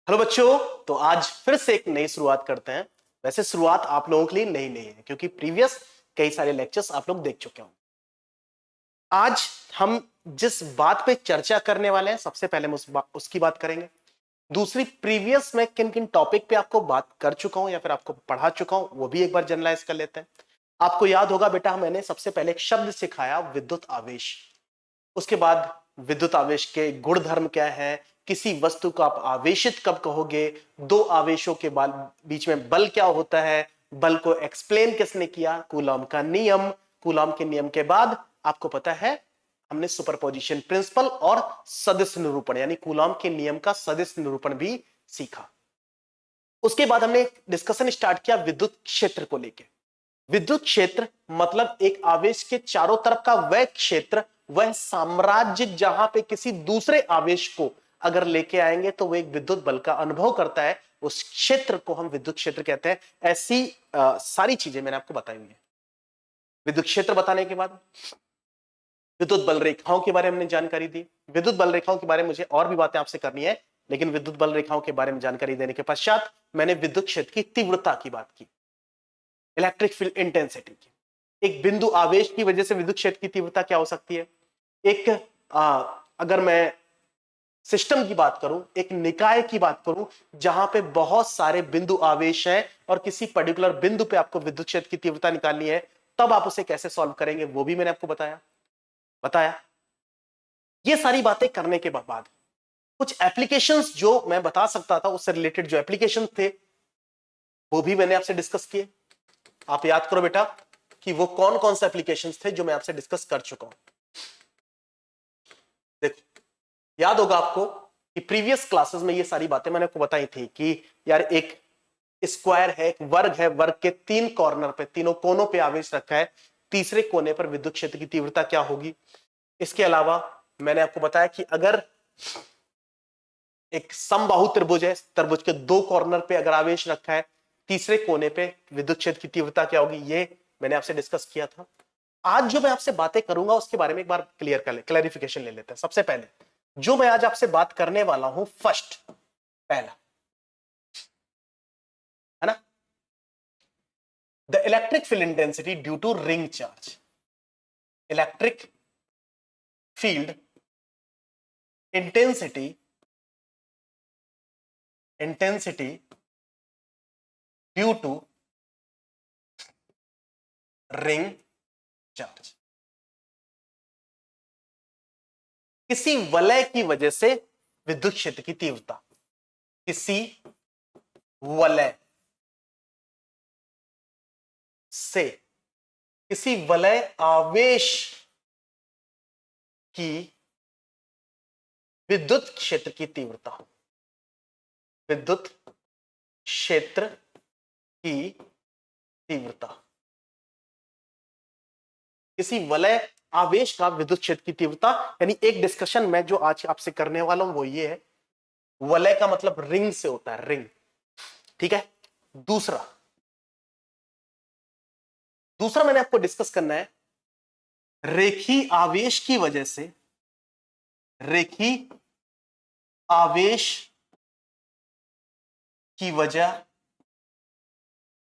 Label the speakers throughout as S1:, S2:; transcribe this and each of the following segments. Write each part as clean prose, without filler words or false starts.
S1: Hello बच्चों। तो आज फिर से एक नई शुरुआत करते हैं। वैसे शुरुआत आप लोगों के लिए नई नहीं है क्योंकि प्रीवियस कई सारे लेक्चर्स आप लोग देख चुके होंगे। आज हम जिस बात पे चर्चा करने वाले हैं सबसे पहले हम उसकी बात करेंगे। दूसरी, प्रीवियस में किन किन टॉपिक पे आपको बात कर चुका हूं या फिर आपको पढ़ा चुका हूं वो भी एक बार जनरलाइज कर लेते हैं। आपको याद होगा बेटा, मैंने सबसे पहले एक शब्द सिखाया, विद्युत आवेश। उसके बाद विद्युत आवेश के गुणधर्म क्या है, किसी वस्तु को आप आवेशित कब कहोगे, दो आवेशों के बीच में बल क्या होता है, बल को एक्सप्लेन किसने किया, कूलॉम का नियम। कूलॉम के नियम के बाद आपको पता है हमने सुपरपोजिशन प्रिंसिपल और सदिश निरूपण यानी कूलॉम के नियम का सदिश निरूपण भी सीखा। उसके बाद हमने डिस्कशन स्टार्ट किया विद्युत क्षेत्र को लेकर। विद्युत क्षेत्र मतलब एक आवेश के चारों तरफ का वह क्षेत्र, वह साम्राज्य जहां पे किसी दूसरे आवेश को अगर लेके आएंगे तो वह एक विद्युत बल का अनुभव करता है, उस क्षेत्र को हम विद्युत क्षेत्र कहते हैं। ऐसी सारी चीजें मैंने आपको बताई हुई है। विद्युत क्षेत्र बताने के बाद विद्युत बल रेखाओं के बारे में हमने जानकारी दी। विद्युत बल रेखाओं के बारे में मुझे और भी बातें आपसे करनी है, लेकिन विद्युत बल रेखाओं के बारे में जानकारी देने के पश्चात मैंने विद्युत क्षेत्र की तीव्रता की बात की, इलेक्ट्रिक फील्ड इंटेंसिटी की। एक बिंदु आवेश की वजह से विद्युत क्षेत्र की तीव्रता क्या हो सकती है। एक अगर मैं सिस्टम की बात करूं, एक निकाय की बात करूं जहां पे बहुत सारे बिंदु आवेश हैं और किसी पर्टिकुलर बिंदु पे आपको विद्युत क्षेत्र की तीव्रता निकालनी है, तब आप उसे कैसे सॉल्व करेंगे वो भी मैंने आपको बताया। ये सारी बातें करने के बाद कुछ एप्लीकेशंस जो मैं बता सकता था, उससे रिलेटेड जो एप्लीकेशन थे वो भी मैंने आपसे डिस्कस किए। आप याद करो बेटा कि वो कौन कौन से एप्लीकेशंस थे जो मैं आपसे डिस्कस कर चुका हूं। देखो, याद होगा आपको कि प्रीवियस क्लासेस में ये सारी बातें मैंने आपको बताई थी कि यार एक स्क्वायर है, एक वर्ग है, वर्ग के तीन कॉर्नर पे, तीनों कोनों पे आवेश रखा है, तीसरे कोने पर विद्युत क्षेत्र की तीव्रता क्या होगी। इसके अलावा मैंने आपको बताया कि अगर एक समबाहु त्रिभुज है, त्रिभुज के दो कॉर्नर पे अगर आवेश रखा है, तीसरे कोने पे विद्युत क्षेत्र की तीव्रता क्या होगी, ये मैंने आपसे डिस्कस किया था। आज जो मैं आपसे बातें करूंगा उसके बारे में एक बार क्लैरिफिकेशन ले लेते हैं। सबसे पहले जो मैं आज आपसे बात करने वाला हूं, फर्स्ट पहला है ना, the electric field intensity due to ring charge. Electric field intensity due to ring charge. किसी वलय की वजह से विद्युत क्षेत्र की तीव्रता, किसी वलय से, किसी वलय आवेश की विद्युत क्षेत्र की तीव्रता, विद्युत क्षेत्र की तीव्रता, किसी वलय आवेश का विद्युत क्षेत्र की तीव्रता। यानी एक डिस्कशन में जो आज आपसे करने वाला हूं वो ये है, वलय का मतलब रिंग से होता है, रिंग, ठीक है। दूसरा मैंने आपको डिस्कस करना है, रेखी आवेश की वजह से, रेखी आवेश की वजह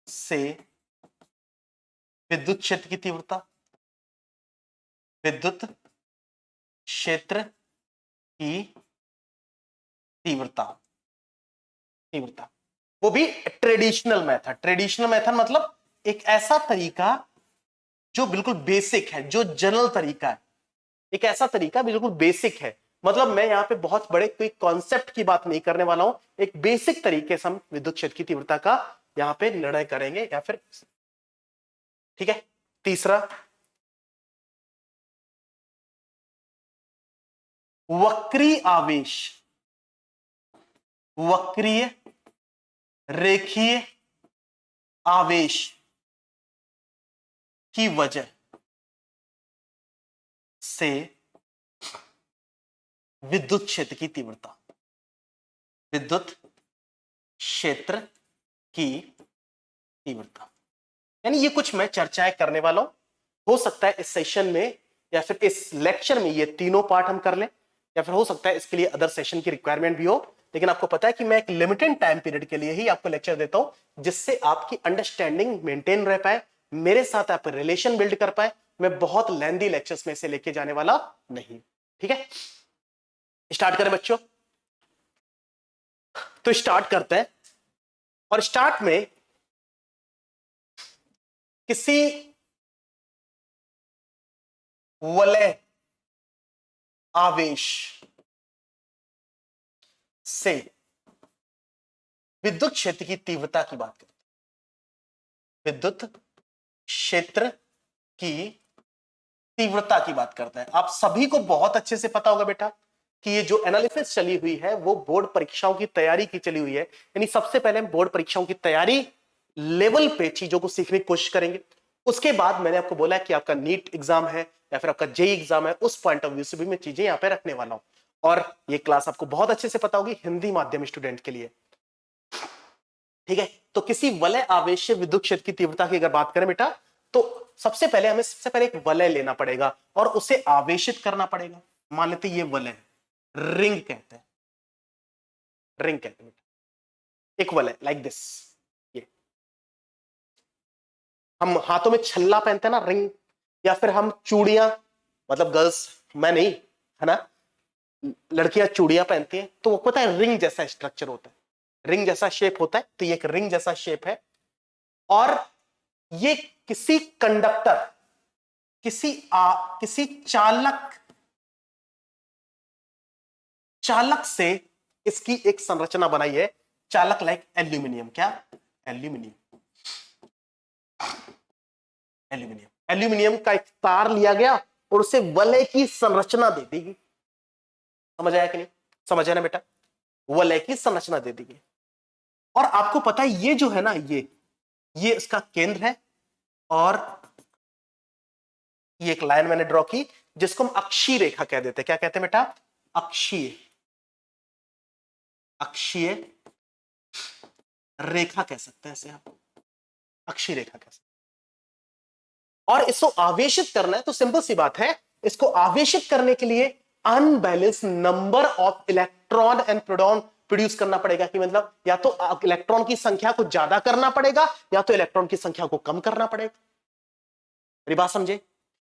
S1: से विद्युत क्षेत्र की तीव्रता, विद्युत क्षेत्र की तीव्रता, तीव्रता वो भी ट्रेडिशनल मेथड मतलब एक ऐसा तरीका जो बिल्कुल बेसिक है, जो जनरल तरीका है, एक ऐसा तरीका बिल्कुल बेसिक है। मतलब मैं यहां पे बहुत बड़े कोई कॉन्सेप्ट की बात नहीं करने वाला हूं, एक बेसिक तरीके से हम विद्युत क्षेत्र की तीव्रता का यहां पे निर्णय करेंगे या फिर, ठीक है। तीसरा, वक्रीय आवेश, वक्रीय रेखीय आवेश की वजह से विद्युत क्षेत्र की तीव्रता, विद्युत क्षेत्र की तीव्रता। यानी ये कुछ मैं चर्चाएं करने वाला हूं। हो सकता है इस सेशन में या फिर इस लेक्चर में ये तीनों पार्ट हम कर लें, या फिर हो सकता है इसके लिए अदर सेशन की रिक्वायरमेंट भी हो, लेकिन आपको पता है कि मैं एक लिमिटेड टाइम पीरियड के लिए ही आपको लेक्चर देता हूं, जिससे आपकी अंडरस्टैंडिंग मेंटेन रह पाए, मेरे साथ आप रिलेशन बिल्ड कर पाए। मैं बहुत लेंदी लेक्चर्स में से लेके जाने वाला नहीं। ठीक है, स्टार्ट करें बच्चों। तो स्टार्ट करते हैं, और स्टार्ट में किसी वलय आवेश से विद्युत क्षेत्र की तीव्रता की बात करते हैं। विद्युत क्षेत्र की तीव्रता की बात करते हैं। आप सभी को बहुत अच्छे से पता होगा बेटा कि ये जो एनालिसिस चली हुई है वो बोर्ड परीक्षाओं की तैयारी की चली हुई है। यानी सबसे पहले हम बोर्ड परीक्षाओं की तैयारी लेवल पे चीजों को सीखने की कोशिश करेंगे। उसके बाद मैंने आपको बोला कि आपका नीट एग्जाम है या फिर आपका जेई एग्जाम है, उस पॉइंट ऑफ व्यू से भी मैं चीजें यहां पे रखने वाला हूं। और ये क्लास आपको बहुत अच्छे से पता होगी हिंदी माध्यम स्टूडेंट के लिए। ठीक है, तो किसी वलय आवेश विद्युत क्षेत्र की तीव्रता की अगर बात करें बेटा, तो सबसे पहले एक वलय लेना पड़ेगा और उसे आवेशित करना पड़ेगा। मान लेते ये वलय रिंग कहते हैं, रिंग कहते हैं बेटा, एक वलय लाइक दिस। ये हम हाथों में छल्ला पहनते हैं ना, रिंग, या फिर हम चूड़ियां, मतलब गर्ल्स, मैं नहीं, है ना, लड़कियां चूड़ियां पहनती हैं, तो वो पता है रिंग जैसा स्ट्रक्चर होता है, रिंग जैसा शेप होता है। तो ये एक रिंग जैसा शेप है, और ये किसी कंडक्टर, किसी चालक से इसकी एक संरचना बनाई है। चालक लाइक एल्यूमिनियम। क्या? एल्यूमिनियम। एल्यूमिनियम, एल्यूमिनियम का एक तार लिया गया और उसे वलय की संरचना दे दी गई। समझ आया कि नहीं? समझ आया ना बेटा? वलय की संरचना दे दी गई। और आपको पता है ये जो है ना, ये इसका केंद्र है, और ये एक लाइन मैंने ड्रॉ की जिसको हम अक्षीय रेखा कह देते हैं। क्या कहते हैं बेटा? अक्षीय, अक्षीय रेखा कह सकते हैं इसे आप, अक्षीय रेखा कह सकते हैं। और इसको आवेशित करना है तो सिंपल सी बात है, इसको आवेशित करने के लिए unbalance number of electron and proton produce करना पड़ेगा। कि मतलब या तो इलेक्ट्रॉन की संख्या को ज्यादा करना पड़ेगा या तो इलेक्ट्रॉन की संख्या को कम करना पड़ेगा। मेरी बात समझे?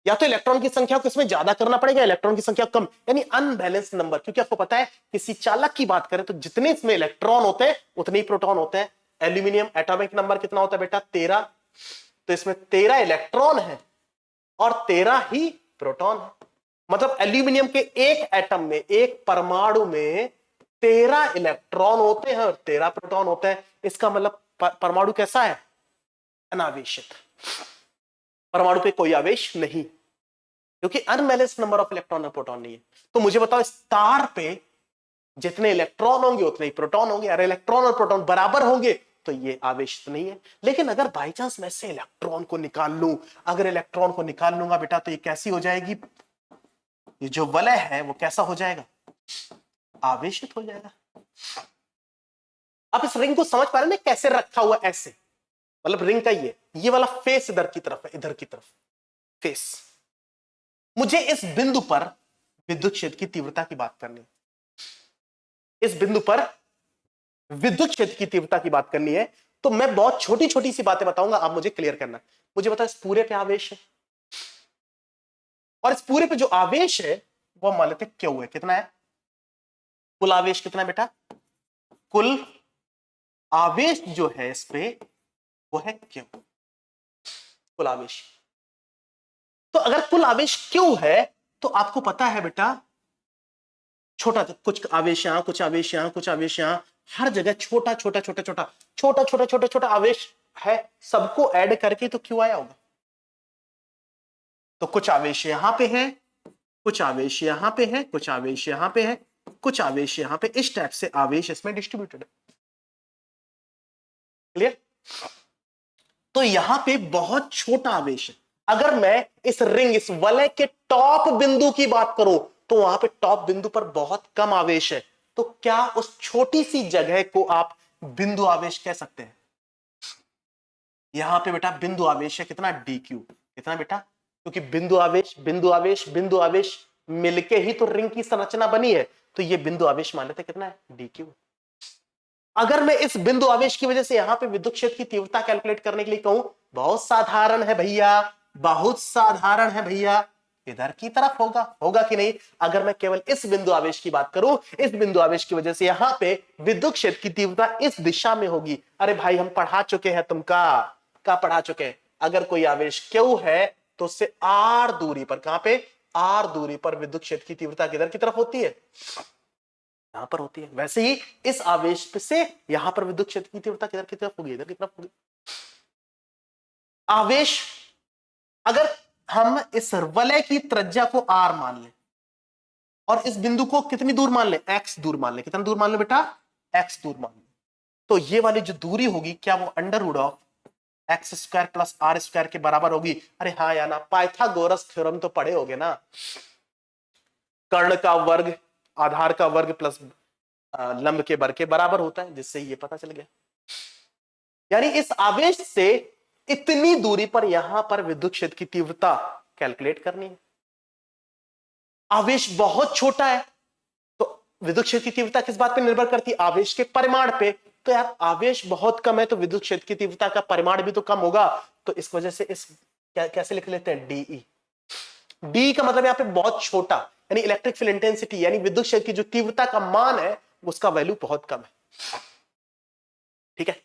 S1: या तो इलेक्ट्रॉन की संख्या को इसमें ज्यादा करना पड़ेगा, इलेक्ट्रॉन की संख्या कम, यानी अनबैलेंस नंबर। क्योंकि आपको पता है किसी चालक की बात करें तो जितने इसमें इलेक्ट्रॉन होते हैं उतने ही प्रोटॉन होते हैं। एल्यूमिनियम एटॉमिक नंबर कितना होता है बेटा? 13। तो इसमें 13 इलेक्ट्रॉन है और 13 ही प्रोटॉन है। मतलब एल्यूमिनियम के एक एटम में, एक परमाणु में 13 इलेक्ट्रॉन होते हैं और 13 प्रोटॉन होते हैं। इसका मतलब परमाणु कैसा है? अनावेशित। परमाणु पे कोई आवेश नहीं, क्योंकि अनबैलेंस नंबर ऑफ इलेक्ट्रॉन और प्रोटॉन नहीं है। तो मुझे बताओ, इस तार पे जितने इलेक्ट्रॉन होंगे उतने ही प्रोटॉन होंगे। अरे इलेक्ट्रॉन और प्रोटॉन बराबर होंगे तो ये आवेशित नहीं है। लेकिन अगर बाई चांस मैं से इलेक्ट्रॉन को निकाल लूं, अगर इलेक्ट्रॉन को निकाल लूंगा बेटा, तो ये कैसी हो जाएगी? ये जो वलय है वो कैसा हो जाएगा? आवेशित हो जाएगा। आप इस रिंग को समझ पा रहे हैं ना, कैसे रखा हुआ? ऐसे, मतलब रिंग का ये वाला फेस इधर की तरफ है, इधर की तरफ फेस। मुझे इस बिंदु पर विद्युत क्षेत्र की तीव्रता की बात करनी है। इस बिंदु पर विद्युत क्षेत्र की तीव्रता की बात करनी है, तो मैं बहुत छोटी छोटी सी बातें बताऊंगा, आप मुझे क्लियर करना। मुझे बताओ, इस पूरे पे आवेश है, और इस पूरे पे जो आवेश है वो मान लेते क्यों है। कितना है कुल आवेश? कितना है बेटा? कुल आवेश जो है इस पे वो है क्यों, कुल आवेश। तो अगर कुल आवेश क्यों है तो आपको पता है बेटा, छोटा कुछ आवेश यहां, कुछ आवेश यहां, कुछ आवेश यहां, हर जगह छोटा छोटा छोटा छोटा छोटा छोटा छोटा छोटा आवेश है। सबको ऐड करके तो क्यों आया होगा? तो कुछ आवेश यहां पे है, कुछ आवेश यहां पे है, कुछ आवेश यहां पे है, कुछ आवेश यहां पे, इस टाइप से आवेश इसमें डिस्ट्रीब्यूटेड है। क्लियर? तो यहां पे बहुत छोटा आवेश है। अगर मैं इस रिंग, इस वलय के टॉप बिंदु की बात करूं तो वहां पे टॉप बिंदु पर बहुत कम आवेश है। तो क्या उस छोटी सी जगह को आप बिंदु आवेश कह सकते हैं? यहां पे बेटा बिंदु आवेश है कितना? D Q. कितना बेटा? क्योंकि बिंदु आवेश, बिंदु आवेश, बिंदु आवेश, मिलके ही तो रिंग की संरचना बनी है। तो ये बिंदु आवेश मान लेते कितना है, dq। अगर मैं इस बिंदु आवेश की वजह से यहां पे विद्युत क्षेत्र की तीव्रता कैलकुलेट करने के लिए कहूं, बहुत साधारण है भैया, बहुत साधारण है भैया, इधर की तरफ होगा, होगा कि नहीं? अगर मैं केवल इस बिंदु आवेश की बात करूं, इस बिंदु आवेश की वजह से यहां पे विद्युत क्षेत्र की तीव्रता इस दिशा में होगी। अरे भाई हम पढ़ा चुके हैं, तुम का पढ़ा चुके हैं, अगर कोई आवेश क्यू है तो उससे आर दूरी पर, कहां पे, आर दूरी पर विद्युत क्षेत्र की तीव्रता किधर की तरफ होती है, यहां पर होती है। वैसे ही इस आवेश से यहां पर विद्युत क्षेत्र की तीव्रता किधर की तरफ होगी, इधर की तरफ होगी। आवेश, अगर हम इस वलय की त्रिज्या को r मान लें और इस बिंदु को कितनी दूर मान लें, x दूर मान लें, कितना दूर मान लें बेटा, x दूर मान लें, तो ये वाली जो दूरी होगी क्या वो under root of x square plus are square के बराबर होगी? अरे हाँ या ना, पाइथागोरस थ्योरम तो पढ़े होगे ना, कर्ण का वर्ग आधार का वर्ग प्लस लंब के वर्ग के बराबर होता है, जिससे ये पता चल गया। यानी इस आवेश से इतनी दूरी पर यहां पर विद्युत क्षेत्र की तीव्रता कैलकुलेट करनी है। आवेश बहुत छोटा है तो विद्युत क्षेत्र की तीव्रता किस बात पर निर्भर करती है, आवेश के परिमाण पे। तो यार आवेश बहुत कम है तो विद्युत क्षेत्र की तीव्रता का परिमाण भी तो कम होगा, तो इस वजह से इस कैसे लिख लेते हैं, डीई। डी का मतलब यहां पे बहुत छोटा, यानी इलेक्ट्रिक फील्ड इंटेंसिटी, यानी विद्युत क्षेत्र की जो तीव्रता का मान है उसका वैल्यू बहुत कम है। ठीक है,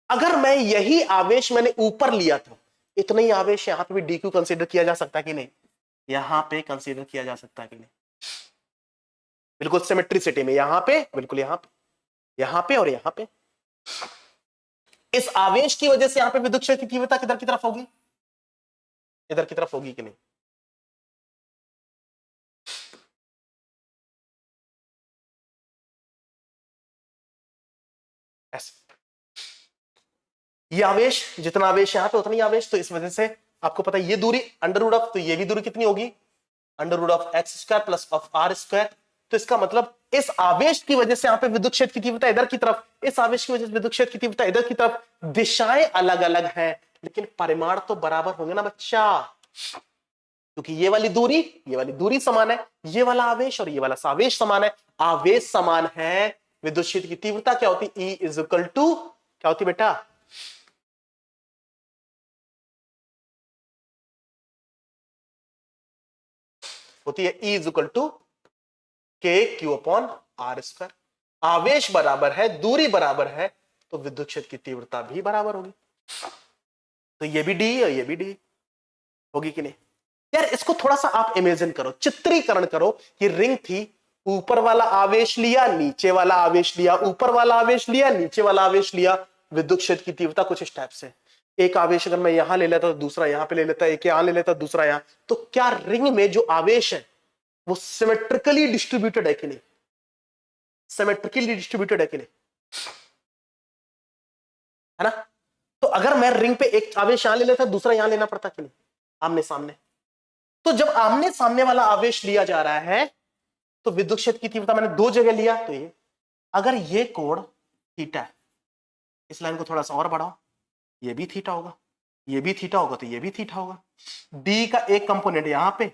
S1: अगर मैं यही आवेश मैंने ऊपर लिया था, इतना ही आवेश यहां पे भी डी क्यू कंसीडर किया जा सकता है कि नहीं, यहां पे कंसीडर किया जा सकता है कि नहीं, बिल्कुल सिमेट्रिसिटी में, यहां पे बिल्कुल, यहां पे और यहां पे। इस आवेश की वजह से यहां पे विद्युत क्षेत्र की तीव्रता किधर की तरफ होगी, इधर की तरफ होगी कि नहीं? ऐसे ये आवेश, जितना आवेश यहां पे उतना ही आवेश, तो इस वजह से आपको पता है ये दूरी अंडर रूट ऑफ, तो ये भी दूरी कितनी होगी, under root of x square plus of are square. तो इसका मतलब इस आवेश की वजह से यहां पे विद्युत क्षेत्र की तीव्रता इधर की तरफ, इस आवेश की वजह से विद्युत क्षेत्र की तीव्रता इधर की तरफ, दिशाएं अलग अलग हैं लेकिन परिमाण तो बराबर होंगे ना बच्चा, क्योंकि ये वाली दूरी समान है, ये वाला आवेश और ये वाला आवेश समान है, आवेश समान है, विद्युत क्षेत्र की तीव्रता क्या होती, E इज इक्वल टू क्या होती बेटा, होती है E इज इक्वल टू के क्यू अपॉन आर स्क्वायर। आवेश बराबर है, दूरी बराबर है, तो विद्युत क्षेत्र की तीव्रता भी बराबर होगी। तो ये भी डी और ये भी डी होगी कि नहीं? यार इसको थोड़ा सा आप इमेजिन करो, चित्रीकरण करो कि रिंग थी, ऊपर वाला आवेश लिया, नीचे वाला आवेश लिया, ऊपर वाला आवेश लिया, नीचे वाला आवेश लिया, विद्युत क्षेत्र की तीव्रता कुछ इस टाइप से। एक आवेश अगर मैं यहां ले लेता तो दूसरा यहां पे ले लेता, एक यहां ले लेता दूसरा यहां, तो क्या रिंग में जो आवेश है वो सिमेट्रिकली डिस्ट्रीब्यूटेड है कि नहीं, सिमेट्रिकली डिस्ट्रीब्यूटेड है कि नहीं, है ना? तो अगर मैं रिंग पे एक आवेश यहां ले लेता दूसरा यहां लेना पड़ता कि नहीं, आमने सामने। तो जब आमने सामने वाला आवेश लिया जा रहा है तो विद्युत क्षेत्र की तीव्रता मैंने दो जगह लिया, तो ये अगर ये कोण थीटा है, इस लाइन को थोड़ा सा और बढ़ाओ, ये भी थीटा होगा, ये भी थीटा होगा, तो ये भी थीटा होगा। डी का एक कंपोनेंट यहां पे,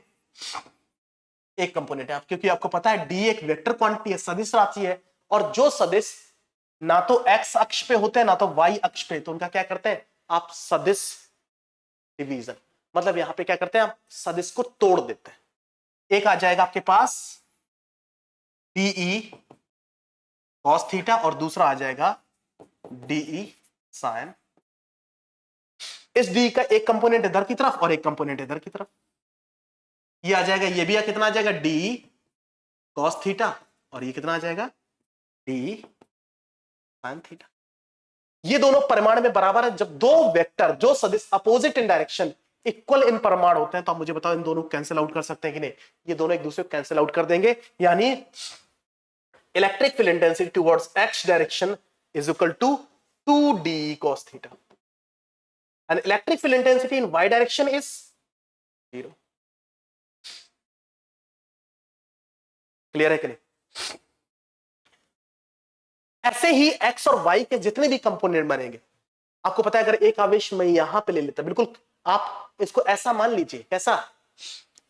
S1: एक कंपोनेंट है, क्योंकि आपको पता है डी एक वेक्टर क्वांटिटी है, सदिश राशि है, और जो सदिश ना तो एक्स अक्ष पे होते हैं ना तो वाई अक्ष पे, तो उनका क्या करते हैं आप, सदिश डिवीजन, मतलब यहां पे क्या करते हैं आप, सदिश को तोड़ देते हैं। एक आ जाएगा आपके पास डीई कॉस थीटा और दूसरा आ जाएगा डीई साइन। इस डी का एक कंपोनेंट इधर की तरफ और एक कंपोनेंट इधर की तरफ, ये आ जाएगा, ये भी कितना आ जाएगा, डी कॉस थीटा, और ये कितना आ जाएगा, डी साइन थीटा। ये दोनों परिमाण में बराबर है। जब दो वेक्टर जो सदिश opposite in direction equal in परिमाण होते हैं तो आप मुझे बताओ इन दोनों कैंसिल आउट कर सकते हैं कि नहीं, ये दोनों एक दूसरे को कैंसिल आउट कर देंगे, यानी electric field intensity towards x direction is equal to 2d cos theta and electric field intensity in y direction is 0। Clear है कि नहीं? ऐसे ही x और y के जितने भी कंपोनेंट बनेंगे, आपको पता है अगर एक आवेश मैं यहां पे ले लेता, बिल्कुल आप इसको ऐसा मान लीजिए, कैसा,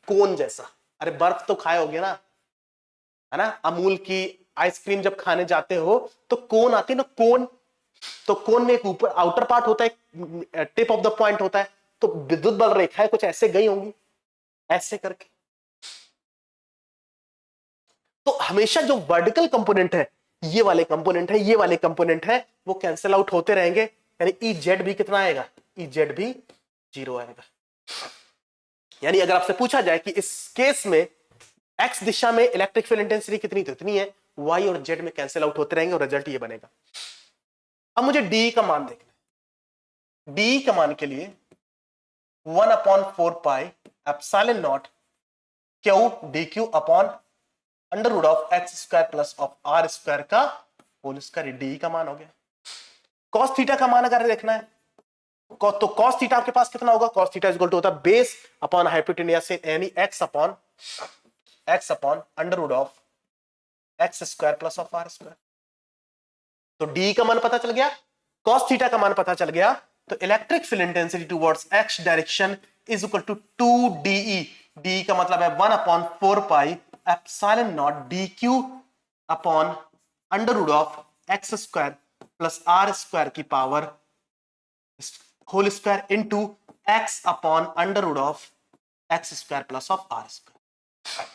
S1: कोन जैसा, अरे बर्फ तो खाए होगे ना, है ना, अमूल की आइसक्रीम जब खाने जाते हो तो कोन आती है ना, कोन, तो कोन में एक ऊपर आउटर पार्ट होता है, टिप ऑफ द पॉइंट होता है, तो विद्युत बल रेखाएं कुछ ऐसे गई होंगी, ऐसे करके। तो हमेशा जो वर्टिकल कंपोनेंट है, ये वाले कंपोनेंट है, ये वाले कंपोनेंट है, वो कैंसिल आउट होते रहेंगे, यानी ई जेड भी कितना आएगा, ई जेड भी 0 आएगा। यानी अगर आपसे पूछा जाए कि इस केस में एक्स दिशा में इलेक्ट्रिक फील्ड इंटेंसिटी कितनी, तो इतनी है, वाई और जेड में कैंसिल आउट होते रहेंगे और रिजल्ट ये बनेगा। अब मुझे डी का मान देखना है। डी का मान के लिए 1/4 pi epsilon naught q d Q upon under root of x square plus of are square का होल स्क्वायर, डी का मान हो गया। कॉस थीटा का मान अगर देखना है तो कॉस थीटा आपके पास कितना होगा, cos theta is equal to होता है बेस अपॉन हाइपोटेन्यूस, यानी x upon under root of x square plus of are square. तो डी का मान पता चल गया, कॉस थीटा का मान पता चल गया, तो electric field intensity towards x direction is equal to 2DE। D का मतलब है 1/4 pi epsilon not D Q upon under root of x square plus are square की power whole square into X upon under root of x square plus of are square,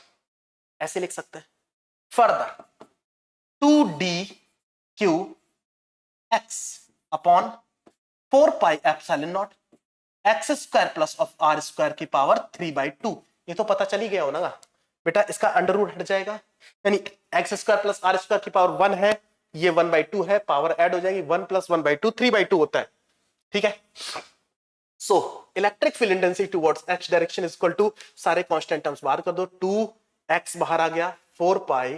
S1: ऐसे लिख सकते हैं। Further 2DQ X upon 4 pi epsilon not x square plus of are square की power 3/2। ये तो पता चल ही गया हो ना बेटा, इसका अंडर रूट हट जाएगा, यानी x square plus are square की पावर 1 है, ये 1/2 है, पावर ऐड हो जाएगी, 1 + 1/2 3/2 होता है, ठीक है। So electric field intensity towards x direction is equal to, सारे कांस्टेंट टर्म्स बाहर कर दो, 2x बाहर आ गया, 4 pi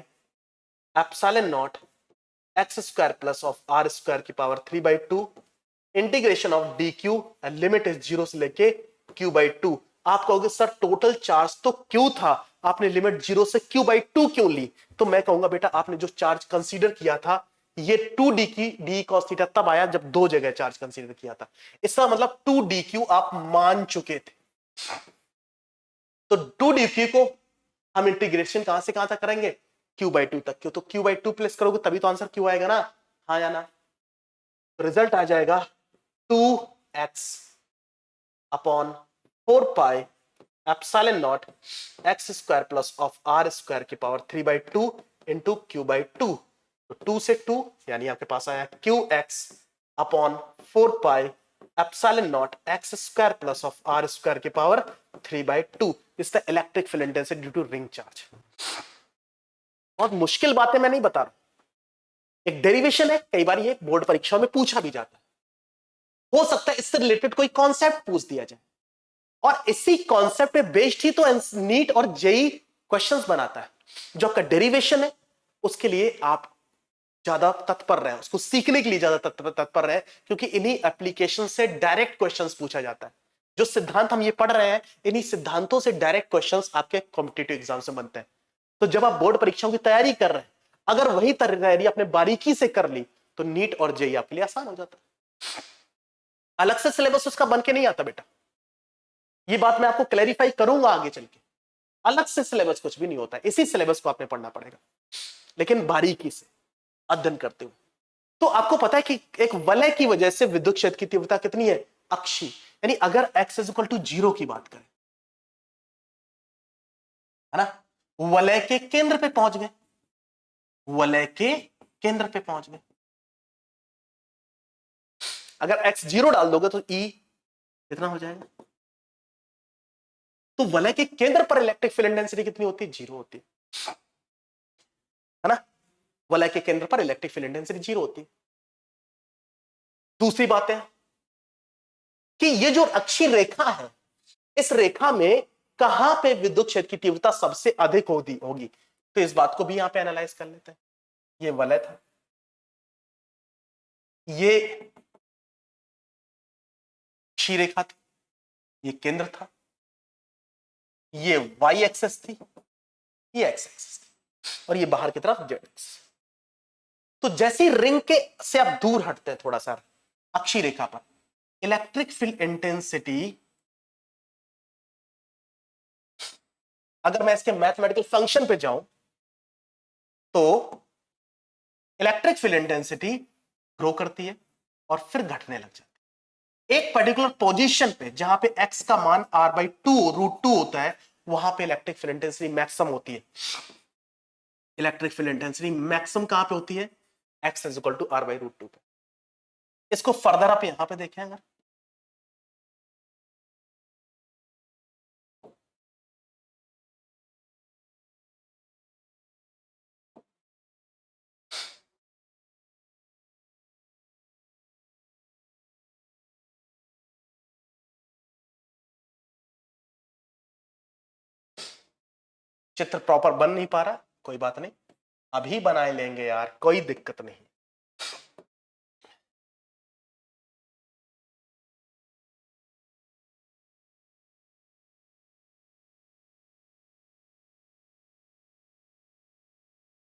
S1: epsilon not x square plus of are square की power 3/2 integration of D Q, limit is 0 से लेके q/2। आप कहोगे सर टोटल चार्ज तो q था, आपने लिमिट 0 से q/2 क्यों ली, तो मैं कहूंगा बेटा आपने जो चार्ज कंसीडर किया था ये 2d की डी कॉस थीटा तब आया जब दो जगह चार्ज कंसीडर किया था, इसका मतलब 2dq आप मान चुके थे। तो 2dq को हम इंटीग्रेशन कहां से कहां तक करेंगे, q/2 तक, क्यों, तो q/2 प्लेस करोगे तभी तो आंसर q आएगा ना, हाँ या ना। रिजल्ट आ जाएगा 2x upon 4 pi epsilon not x square plus of are square की पावर 3/2 इंटू q/2। तो 2 से 2 यानी आपके पास आया qx upon 4 pi epsilon not x square plus of are square की power 3/2 is the electric field intensity due to ring charge. बहुत मुश्किल बातें मैं नहीं बता रहा, एक डेरिवेशन है, कई बार ये बोर्ड परीक्षा में पूछा भी जाता है, हो सकता है इससे रिलेटेड कोई कॉन्सेप्ट पूछ दिया जाए, और इसी कॉन्सेप्ट पे बेस्ड ही तो नीट और जेई क्वेश्चंस बनाता है। जो आपका डेरिवेशन है उसके लिए आप ज्यादा तत्पर रहे, उसको सीखने के लिए ज्यादा तत्पर रहे, क्योंकि इन्हीं एप्लीकेशन से डायरेक्ट क्वेश्चंस पूछा जाता है। जो सिद्धांत हम ये पढ़ रहे हैं, इन्हीं सिद्धांतों से डायरेक्ट क्वेश्चंस आपके कॉम्पिटिटिव एग्जाम से बनते हैं। तो जब आप बोर्ड परीक्षाओं की तैयारी कर रहे हैं, अगर वही तैयारी आपने बारीकी से कर ली तो नीट और जेई आपके लिए आसान हो जाता है। अलग से सिलेबस उसका बन के नहीं आता बेटा, ये बात मैं आपको क्लैरिफाई करूंगा आगे चल के, अलग से सिलेबस कुछ भी नहीं होता है, इसी सिलेबस को आपने पढ़ना पड़ेगा, लेकिन बारीकी से अध्ययन करते हुए। तो आपको पता है कि एक वलय की वजह से विद्युत क्षेत्र की तीव्रता कितनी है, अक्षी, यानी अगर x इज इक्वल टू 0 की बात करें, है ना, वलय के केंद्र पे पहुंच गए, वलय के केंद्र पे पहुंच गए, अगर x 0 डाल दोगे तो E कितना हो जाएगा, तो वलय के केंद्र पर इलेक्ट्रिक फील्ड इंटेंसिटी कितनी होती है, 0 होती है ना, वलय के केंद्र पर इलेक्ट्रिक फील्ड इंटेंसिटी 0 होती है। दूसरी बात है कि ये जो अक्षीय रेखा है, इस रेखा में कहां पे विद्युत क्षेत्र की तीव्रता सबसे अधिक होगी, तो इस बात को भी यहां पे एनालाइज कर लेते हैं। ये वलय था, ये अक्षीय रेखा थी, ये केंद्र था, ये वाई एक्सेस थी, ये एक्स एक्सेस थी, और ये बाहर की तरफ जेड एक्सेस। तो जैसे रिंग के से आप दूर हटते हैं थोड़ा सा अक्षीय रेखा पर, इलेक्ट्रिक फील्ड इंटेंसिटी अगर मैं इसके मैथमेटिकल फंक्शन पे जाऊं तो इलेक्ट्रिक फील्ड इंटेंसिटी ग्रो करती है और फिर घटने लग जाती है। एक पर्टिकुलर पोजीशन पे जहां पे x का मान r/2 होता है, वहां पे इलेक्ट्रिक फील्ड इंटेंसिटी मैक्सिमम होती है। इलेक्ट्रिक फील्ड इंटेंसिटी मैक्सिमम कहां पे होती है? x is equal to r/2 पे। इसको फर्दर आप यहां पे देखें, अगर चित्र प्रॉपर बन नहीं पा रहा, कोई बात नहीं, अभी बनाए लेंगे यार, कोई दिक्कत नहीं।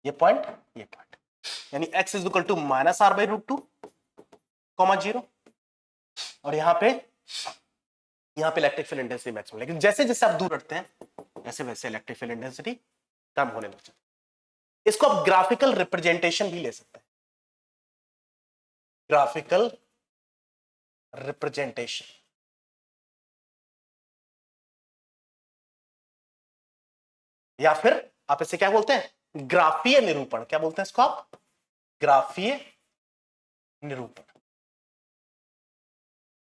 S1: ये पॉइंट, ये पॉइंट, यानी x is equal to -r/2 comma 0, और यहां पे इलेक्ट्रिक फील्ड इंटेंसिटी मैक्सिमम। लेकिन जैसे जैसे आप दूर हटते हैं वैसे वैसे इलेक्ट्रिक फील्ड इंटेंसिटी कम होने लग जाती है। इसको आप ग्राफिकल रिप्रेजेंटेशन भी ले सकते हैं, ग्राफिकल रिप्रेजेंटेशन, या फिर आप इसे क्या बोलते हैं? ग्राफीय निरूपण। क्या बोलते हैं इसको आप? ग्राफीय निरूपण।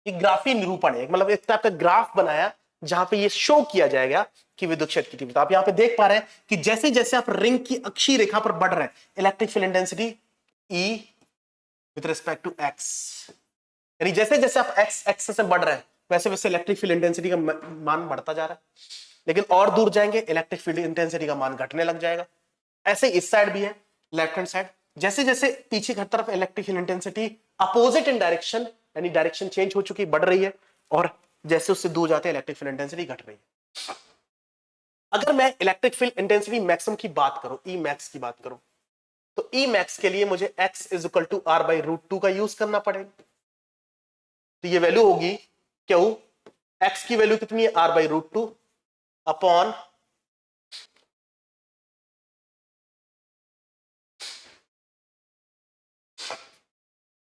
S1: ये ग्राफीय निरूपण है, मतलब एक टाइप का ग्राफ बनाया जहां पे ये शो किया जाएगा कि विद्युत क्षेत्र की तीव्रता। आप यहां पे देख पा रहे हैं कि जैसे जैसे आप रिंग की अक्षीय रेखा पर बढ़ रहे हैं, electric field intensity E with respect to x, यानी जैसे जैसे आप x एक्सिस से बढ़ रहे हैं वैसे वैसे इलेक्ट्रिक फील्ड इंटेंसिटी का मान बढ़ता जा रहा है। लेकिन और दूर जाएंगे इलेक्ट्रिक फील्ड इंटेंसिटी का मान घटने लग जाएगा। ऐसे इस साइड भी है, लेफ्ट हैंड साइड, जैसे जैसे पीछे की तरफ electric field intensity opposite in direction, यानी डायरेक्शन चेंज हो चुकी, बढ़ रही है, और जैसे उससे दूर जाते हैं इलेक्ट्रिक फील्ड इंटेंसिटी घट रही है। अगर मैं इलेक्ट्रिक फील्ड इंटेंसिटी मैक्सिमम की बात करूं, ई मैक्स की बात करूं, तो ई मैक्स के लिए मुझे x is equal to r/√2 का यूज करना पड़ेगा। तो ये वैल्यू होगी क्यों? x की वैल्यू कितनी है? r/√2 upon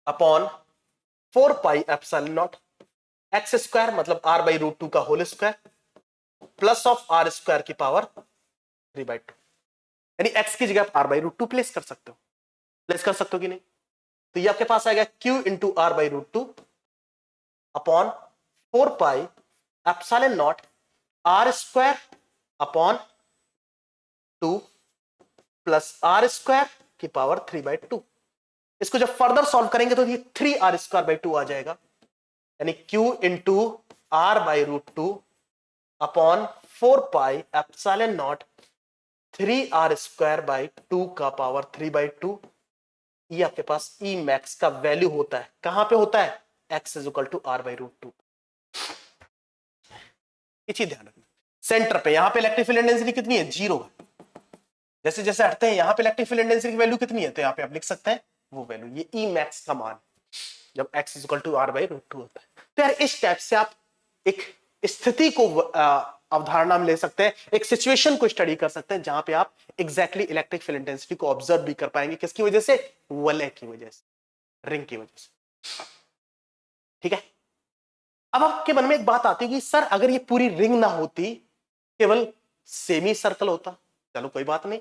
S1: upon 4 pi epsilon not x square, मतलब r/√2 का whole square plus of r square की पावर 3/2, यानी x की जगह आप r/√2 प्लेस कर सकते हो, प्लेस कर सकते हो कि नहीं? तो ये आपके पास आएगा q into r/√2 upon 4 pi epsilon not r square upon 2 plus r square की पावर 3/2। इसको जब फर्दर सॉल्व करेंगे तो ये 3r² आ जाएगा, यानी q into r/√2 upon 4 pi epsilon not 3r² का पावर 3/2। ये आपके पास ई मैक्स का वैल्यू होता है। कहां पे होता है? x is equal to r/√2। ये चीज ध्यान रखना, सेंटर पे यहां पे इलेक्ट्रिक फील्ड इंटेंसिटी कितनी है? 0 है। जैसे जैसे हटते हैं यहां पे इलेक्ट्रिक फील्ड इंटेंसिटी की वैल्यू कितनी है? तो यहां पे आप लिख सकते हैं वो वैल्यू, ये ई मैक्स का मान जब x is equal to r/√2 होता है। तो यार इस टाइप से आप एक स्थिति को अवधारणा में ले सकते हैं, एक सिचुएशन को स्टडी कर सकते हैं जहां पे आप एग्जैक्टली इलेक्ट्रिक फील्ड इंटेंसिटी को ऑब्जर्व भी कर पाएंगे। किसकी वजह से? वलय की वजह से, रिंग की वजह से। ठीक है, अब आपके मन में एक बात आती है कि सर अगर ये पूरी रिंग ना होती, केवल सेमी सर्कल होता, चलो कोई बात नहीं।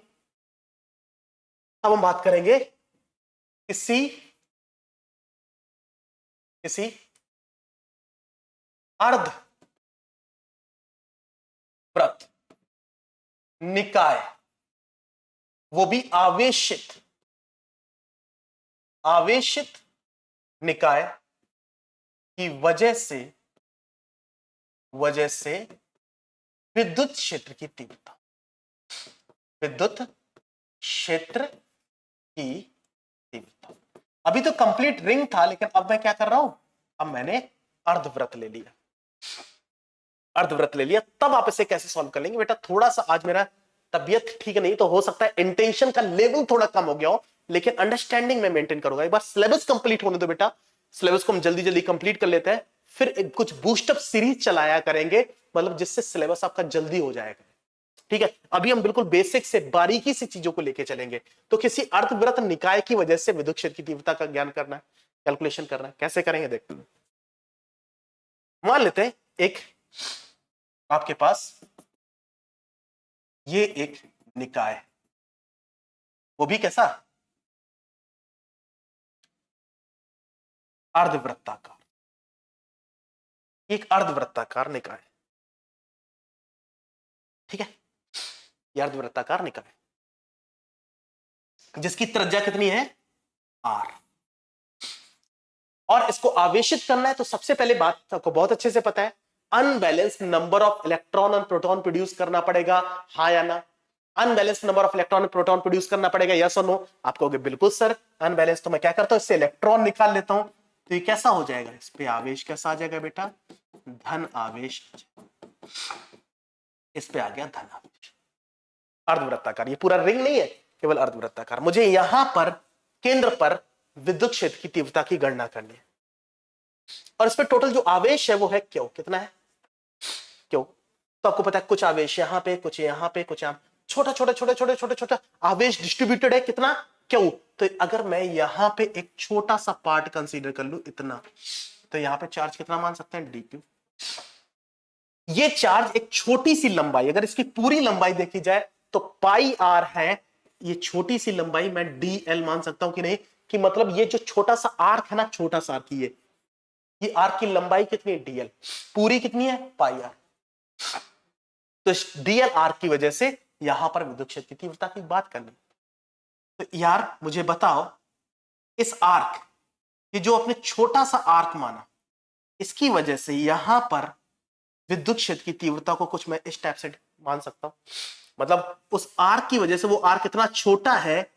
S1: अब हम बात करेंगे किसी अर्ध वृत्त निकाय, वो भी आवेशित निकाय की वजह से विद्युत क्षेत्र की तीव्रता, विद्युत क्षेत्र की तीव्रता। अभी तो कंप्लीट रिंग था, लेकिन अब मैं क्या कर रहा हूं? अब मैंने अर्धवृत्त ले लिया, अर्धवृत्त ले लिया। तब आप इसे कैसे सॉल्व कर लेंगे? बेटा थोड़ा सा आज मेरा तबियत ठीक नहीं, तो हो सकता है इंटेंशन का लेवल थोड़ा कम हो गया हो, लेकिन अंडरस्टैंडिंग में मेंटेन करूंगा। एक बार सिलेबस कंप्लीट होने दो बेटा, सिलेबस को हम जल्दी जल्दी कंप्लीट कर लेते हैं, फिर कुछ बूस्टअप सीरीज चलाया करेंगे, मतलब जिससे सिलेबस आपका जल्दी हो जाएगा। ठीक है, अभी हम बिल्कुल बेसिक से बारीकी से चीजों को लेके चलेंगे। तो किसी अर्धवृत्त निकाय की वजह से विद्युत क्षेत्र की तीव्रता का ज्ञान करना है, कैलकुलेशन करना है, कैसे करेंगे देखते हैं। मान लेते हैं एक आपके पास ये एक निकाय है, वो भी कैसा, अर्धवृत्ताकार, एक अर्धवृत्ताकार निकाय, ठीक है, ये अर्धवृत्ताकार निकाय जिसकी त्रिज्या कितनी है, r, और इसको आवेशित करना है। तो सबसे पहले बात आपको बहुत अच्छे से पता है, अनबैलेंस्ड नंबर ऑफ इलेक्ट्रॉन और प्रोटॉन प्रोड्यूस करना पड़ेगा, हाँ या ना। अनबैलेंस्ड नंबर ऑफ इलेक्ट्रॉन और प्रोटॉन प्रोड्यूस करना पड़ेगा, यस और नो। आप कहोगे बिल्कुल सर अनबैलेंस, तो मैं क्या करता हूं, इससे इलेक्ट्रॉन निकाल लेता हूं, तो ये कैसा हो जाएगा, इस पे आवेश कैसा आ जाएगा बेटा, धन आवेश, इस पे आ गया धन आवेश। अर्धवृत्ताकार, ये पूरा रिंग नहीं है, केवल अर्धवृत्ताकार। मुझे यहां पर केंद्र पर विद्युत क्षेत्र की तीव्रता की गणना करनी है, और इस पे टोटल जो आवेश है वो है क्यों, कितना है क्यों। तो आपको पता है कुछ आवेश यहां पे, कुछ यहां पे, कुछ यहां, छोटा छोटा छोटा छोटा छोटा छोटा आवेश डिस्ट्रीब्यूटेड है, कितना क्यों। तो अगर मैं यहां पे एक छोटा सा पार्ट कंसीडर कर लूं इतना, तो यहां पे चार्ज कितना मान सकते हैं, dq। ये चार्ज एक छोटी सी लंबाई, अगर इसकी पूरी लंबाई देखी जाए तो पाई आर है, ये छोटी सी लंबाई मैं dl मान सकता हूं कि नहीं, कि मतलब ये जो छोटा सा आर्क है ना, छोटा सा आर्क, ये आर्क की लंबाई कितनी है, dl, पूरी कितनी है, पाई आर। तो dl आर्क की वजह से यहां पर विद्युत क्षेत्र की तीव्रता की बात करनी। तो यार मुझे बताओ, इस आर्क, ये जो अपने छोटा सा आर्क माना, इसकी वजह से यहां पर विद्युत क्षेत्र की तीव्रता को कुछ मैं इस टाइप से मान सकता हूं, मतलब उस आर्क की वजह से, वो आर्क इतना छोटा है,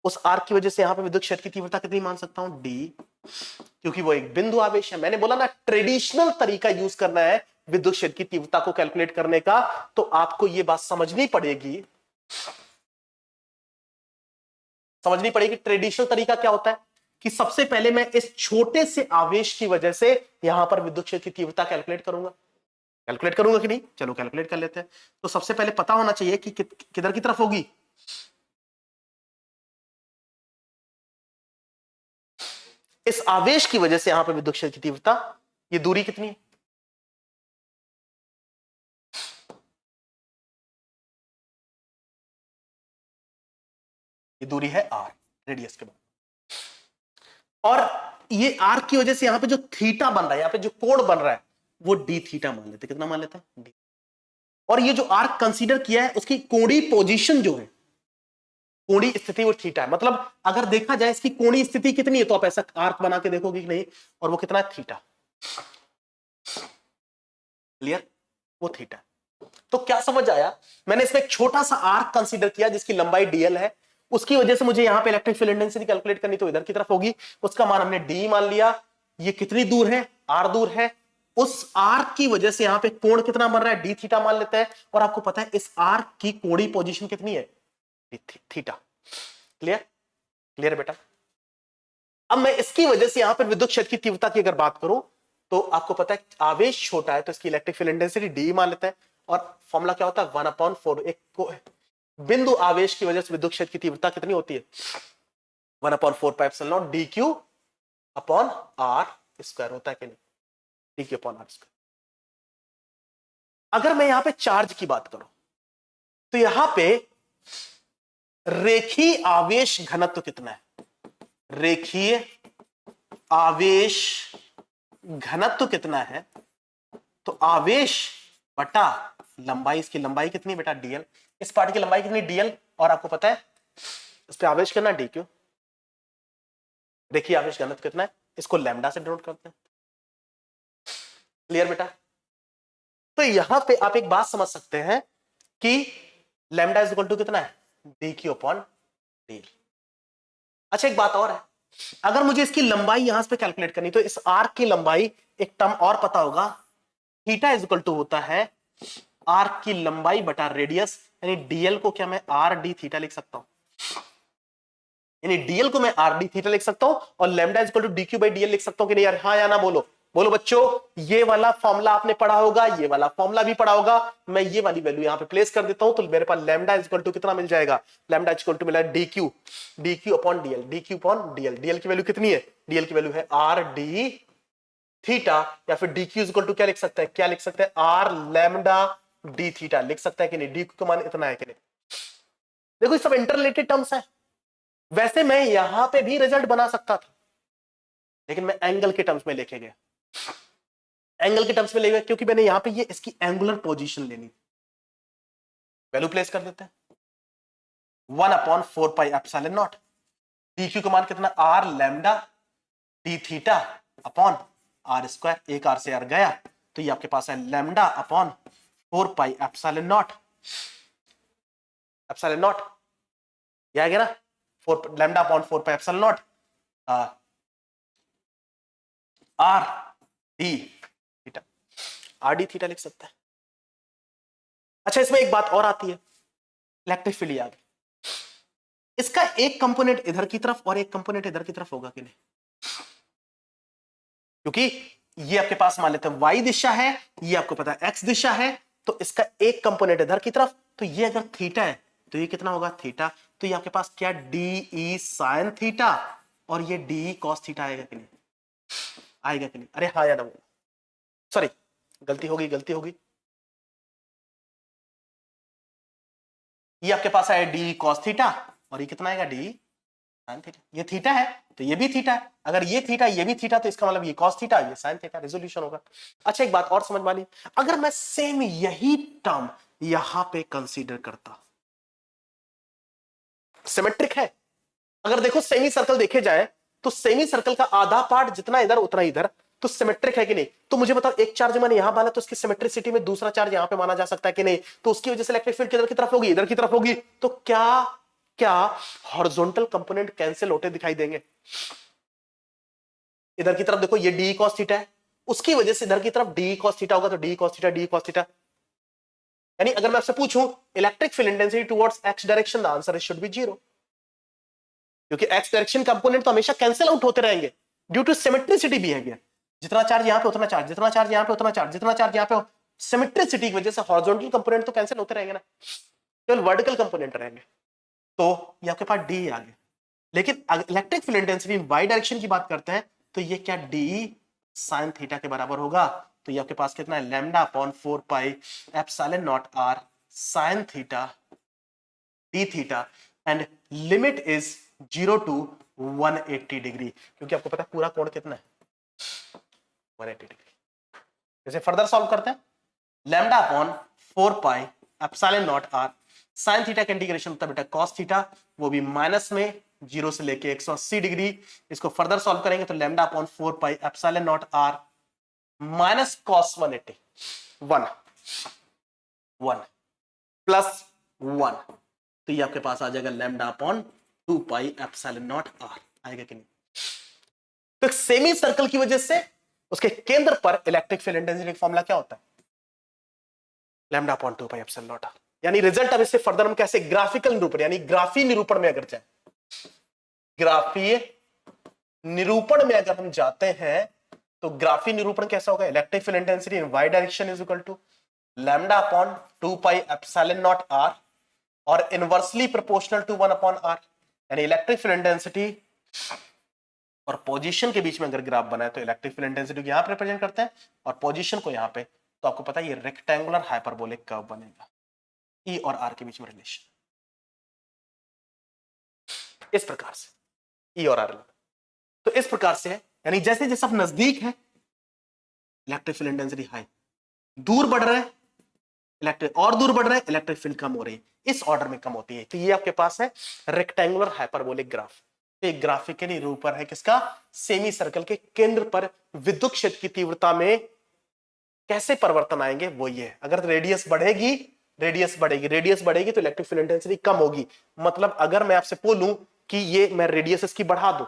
S1: उस आर्क की वजह से यहां पे विद्युत क्षेत्र की तीव्रता कितनी मान सकता हूं, d, क्योंकि वो एक बिंदु आवेश है। मैंने बोला ना ट्रेडिशनल तरीका यूज करना है विद्युत क्षेत्र की तीव्रता को कैलकुलेट करने का, तो आपको यह बात समझनी पड़ेगी, ट्रेडिशनल तरीका क्या होता है, कि सबसे पहले मैं इस छोटे से आवेश की वजह से यहां पर विद्युत क्षेत्र की तीव्रता कैलकुलेट करूंगा कि नहीं, चलो कैलकुलेट कर लेते हैं। तो सबसे पहले पता होना चाहिए कि किधर की तरफ होगी, इस आवेश की वजह से यहां पर विद्युत क्षेत्र की तीव्रता, ये दूरी कितनी है, ये दूरी है r, रेडियस के बाद, और ये r की वजह से यहां पे जो थीटा बन रहा है, यहां पे जो कोण बन रहा है, वो d थीटा मान लेते, कितना मान लेते हैं, d। और ये जो आर्क कंसीडर किया है, उसकी कोणीय पोजीशन जो है, कोणीय स्थिति वो थीटा है। मतलब अगर देखा जाए इसकी कोणीय स्थिति कितनी है, तो आप ऐसा आर्क बना के देखोगे कि नहीं, और वो कितना है, थीटा, क्लियर, वो थीटा। तो क्या समझ आया, मैंने इसमें एक छोटा सा आर्क कंसीडर किया जिसकी लंबाई dl है, उसकी वजह से मुझे यहां पे इलेक्ट्रिक फील्ड इंटेंसिटी कैलकुलेट करनी, तो इधर की तरफ होगी, उसका मान हमने d मान लिया। ये कितनी दूर है, r दूर है, उस आर्क की वजह से यहां पे कोण कितना बन रहा है, d थीटा मान लेते हैं। और आपको पता है इस आर्क की कोणीय पोजीशन कितनी है, थीटा, क्लियर, क्लियर बेटा। अब मैं इसकी वजह से यहां पर विद्युत क्षेत्र की तीव्रता की अगर बात करूं, तो आपको पता है आवेश छोटा है, तो इसकी इलेक्ट्रिक फील्ड इंटेंसिटी d मान लेते हैं, और फॉर्मूला क्या होता है, 1/4, एक बिंदु आवेश की वजह से विद्युत क्षेत्र की तीव्रता कितनी होती है, 1/4 dq अपॉन r स्क्वायर होता है कि नहीं, dq अपॉन r स्क्वायर। अगर मैं यहां पे चार्ज की बात करूं, तो यहां पे रेखीय आवेश घनत्व कितना है, रेखीय आवेश घनत्व कितना है, तो आवेश बटा लंबाई, इसकी लंबाई कितनी बेटा, dl, इस पार्ट की लंबाई कितनी, dl, और आपको पता है इस पे आवेश कितना, dq, देखिए आवेश घनत्व कितना है, इसको लैम्डा से डिनोट करते हैं, क्लियर बेटा। तो यहां पे आप एक बात समझ सकते हैं कि लैम्डा इज इक्वल टू कितना है, dq अपॉन dl। अच्छा एक बात और है, अगर मुझे इसकी लंबाई यहां पे कैलकुलेट करनी, तो इस आर्क की लंबाई, एक टर्म और पता होगा, थीटा इज इक्वल टू होता है आर्क की लंबाई बटा रेडियस, यानी डीएल को क्या मैं आर डी थीटा लिख सकता हूं, यानी डीएल को मैं आर डी थीटा लिख सकता हूं, और lambda is equal to dq by dl लिख सकता हूं कि नहीं यार, हाँ या ना बोलो, बोलो बच्चों, ये वाला फॉर्मूला आपने पढ़ा होगा, ये वाला फॉर्मूला भी पढ़ा होगा। मैं ये वाली वैल्यू यहां पे प्लेस कर देता हूं तो मेरे पास लैम्डा इज इक्वल टू कितना मिल जाएगा, लैम्डा इज इक्वल टू मिला D Q upon DL, D Q upon DL. DL की वैल्यू कितनी है, डीएल की वैल्यू है आर डी थीटा, या फिर d q is equal to क्या लिख सकते हैं, क्या लिख सकते हैं, आर लैम्डा डी थीटा लिख सकता है कि नहीं, डी क्यू का मान इतना है कि नहीं। देखो ये सब इंटररिलेटेड टर्म्स है। वैसे मैं यहां पे भी रिजल्ट बना सकता था, लेकिन मैं एंगल के टर्म्स में लेके गया, एंगल के टर्म्स में ले गया क्योंकि मैंने यहां पे ये इसकी एंगुलर पोजीशन लेनी थी। वैल्यू प्लेस कर देते हैं 1/4 pi epsilon not, D q का मान कितना, r lambda d theta upon r square, एक आर से आर गया तो ये आपके पास है lambda upon 4 pi epsilon naught, epsilon naught ये आ गया ना, 4 lambda upon 4 pi epsilon not r d theta, r d theta लिख सकता है। अच्छा इसमें एक बात और आती है, इलेक्ट्रिक फील्ड आ गई, इसका एक कंपोनेंट इधर की तरफ और एक कंपोनेंट इधर की तरफ होगा कि नहीं, क्योंकि ये आपके पास मान लेते हैं y दिशा है, ये आपको पता है x दिशा है, तो इसका एक कंपोनेंट इधर की तरफ, तो ये अगर थीटा है तो ये कितना होगा थीटा, तो ये आपके पास क्या डी ई साइन थीटा और ये डी कॉस थीटा आएगा कि नहीं, आएगा कि नहीं, अरे हाँ या ना बोलो, सॉरी गलती होगी, ये आपके पास है डी कॉस थीटा और ये कितना आएगा डी साइन थीटा, ये थीटा है तो ये भी थीटा है, अगर ये थीटा ये भी थीटा तो इसका मतलब ये कॉस थीटा ये साइन थीटा, रेजोल्यूशन होगा। अच्छा एक बात और समझ मानी, अगर मैं सेम यही टर्म यहां पे कंसीडर करता, सिमेट्रिक है, अगर देखो सेमी सर्कल देखे जाए तो सेमी सर्कल का आधा पार्ट जितना इधर उतना इधर, तो सिमेट्रिक है कि नहीं, तो मुझे बताओ एक चार्ज मैंने यहां माना तो उसकी सिमेट्रिसिटी में दूसरा चार्ज यहां पे माना जा सकता है कि नहीं, तो उसकी वजह से इलेक्ट्रिक फील्ड किधर की तरफ होगी, इधर की तरफ होगी, तो क्या हॉरिजॉन्टल कंपोनेंट कैंसिल होते दिखाई देंगे, इधर की तरफ देखो ये डी कॉस थीटा है, उसकी वजह से इधर की तरफ डी कॉस थीटा होगा, तो डी कॉस थीटा, यानी अगर मैं आपसे पूछूं electric field intensity towards x direction, the answer should be 0, क्योंकि एक्स डायरेक्शन कंपोनेंट तो हमेशा कैंसिल आउट होते रहेंगे ड्यू टू सिमेट्रिसिटी बिहेवियर, जितना चार्ज यहां पे उतना चार्ज, जितना चार्ज यहां पे उतना चार्ज, जितना चार्ज यहां पे, सिमेट्रिसिटी की वजह से हॉरिजॉन्टल कंपोनेंट तो कैंसिल होते रहेंगे ना, केवल वर्टिकल कंपोनेंट रहेंगे, तो ये आपके पास डी आ गया। लेकिन electric field intensity y direction की बात करते हैं तो ये क्या डी साइन थीटा के बराबर होगा, तो ये आपके पास कितना है lambda upon 4 pi epsilon not r sine theta d theta, and limit is 0 to 180 degree, क्योंकि आपको पता है पूरा कोण कितना है 180 डिग्री। इसे फर्दर सॉल्व करते हैं, lambda upon 4 pi epsilon not r sine theta का इंटीग्रेशन होता है बेटा कॉस थीटा, वो भी माइनस में 0 से लेके 180 डिग्री, इसको फर्दर सॉल्व करेंगे तो lambda upon 4 pi epsilon not r minus cos 180 1 plus 1, तो ये आपके पास आ जाएगा lambda upon 2 pi epsilon not r, आएगा कि नहीं। तो एक सेमी सर्कल की वजह से उसके केंद्र पर इलेक्ट्रिक फील्ड इंटेंसिटी फॉर्मूला क्या होता है, lambda upon 2 pi epsilon not r. यानी रिजल्ट अब इससे फर्दर हम कैसे ग्राफिकल निरूपण, यानी ग्राफी निरूपण में अगर जाए, ग्राफीय निरूपण में अगर हम जाते हैं तो ग्राफी निरूपण कैसा होगा, electric field intensity in Y direction is equal to lambda upon 2 pi epsilon not R और inversely proportional to 1 upon R, यानी इलेक्ट्रिक फील्ड इंटेंसिटी और पोजीशन के बीच में अगर ग्राफ बनाए तो इलेक्ट्रिक फील्ड इंटेंसिटी को यहां पर रिप्रेजेंट करते हैं और पोजीशन को यहां पे, तो आपको पता है ये रेक्टेंगुलर हाइपरबोलिक कर्व बनेगा, ई और आर के बीच में रिलेशन इस प्रकार से, ई और आर, तो इस प्रकार से है, यानी जैसे जैसे आप नजदीक है इलेक्ट्रिक फील्ड इंटेंसिटी हाई, दूर बढ़ रहे हैं इलेक्ट्रिक और दूर बढ़ रहे हैं इलेक्ट्रिक फील्ड कम हो रही है, इस ऑर्डर में कम होती है, तो ये आपके पास है रेक्टेंगुलर हाइपरबोलिक ग्राफ, तो एक ग्राफिकली निरूपण है किसका, सेमी सर्कल के केंद्र पर विद्युत क्षेत्र की तीव्रता में कैसे परिवर्तन आएंगे वो ये है, अगर रेडियस बढ़ेगी तो इलेक्ट्रिक फील्ड इंटेंसिटी कम होगी, मतलब अगर मैं आपसे बोलूं कि ये मैं रेडियस इसकी बढ़ा दूं,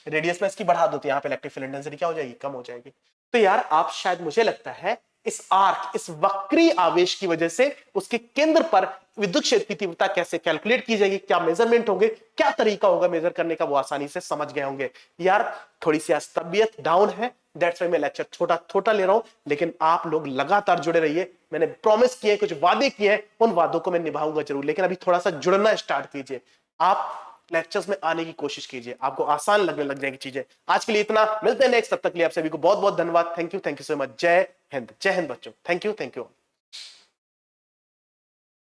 S1: तो यहां पे इलेक्ट्रिक फील्ड इंटेंसिटी क्या हो जाएगी, कम हो जाएगी। तो यार आप शायद, मुझे लगता है इस आर्क, इस वक्री आवेश की वजह से उसके केंद्र पर विद्युत क्षेत्र की तीव्रता कैसे कैलकुलेट की जाएगी, क्या मेजरमेंट होंगे, क्या तरीका होगा मेजर करने का, वो आसानी से समझ गए होंगे। यार थोड़ी सी आज तबियत डाउन है, दैट्स वाई मैं लेक्चर छोटा छोटा ले रहा हूं, लेकिन आप लोग लगातार जुड़े रहिए। मैंने प्रॉमिस किए, कुछ वादे किए हैं, उन वादों को मैं निभाऊंगा जरूर, लेकिन अभी थोड़ा सा जुड़ना स्टार्ट कीजिए। आप लेक्चर्स में आने की कोशिश कीजिए, आपको आसान लगने लग जाएगी चीजें। आज के लिए इतना, मिलते हैं नेक्स्ट, तब तक के लिए आप सभी को बहुत बहुत धन्यवाद। Thank you so much. जय हिंद, जय हिंद बच्चों। Thank you.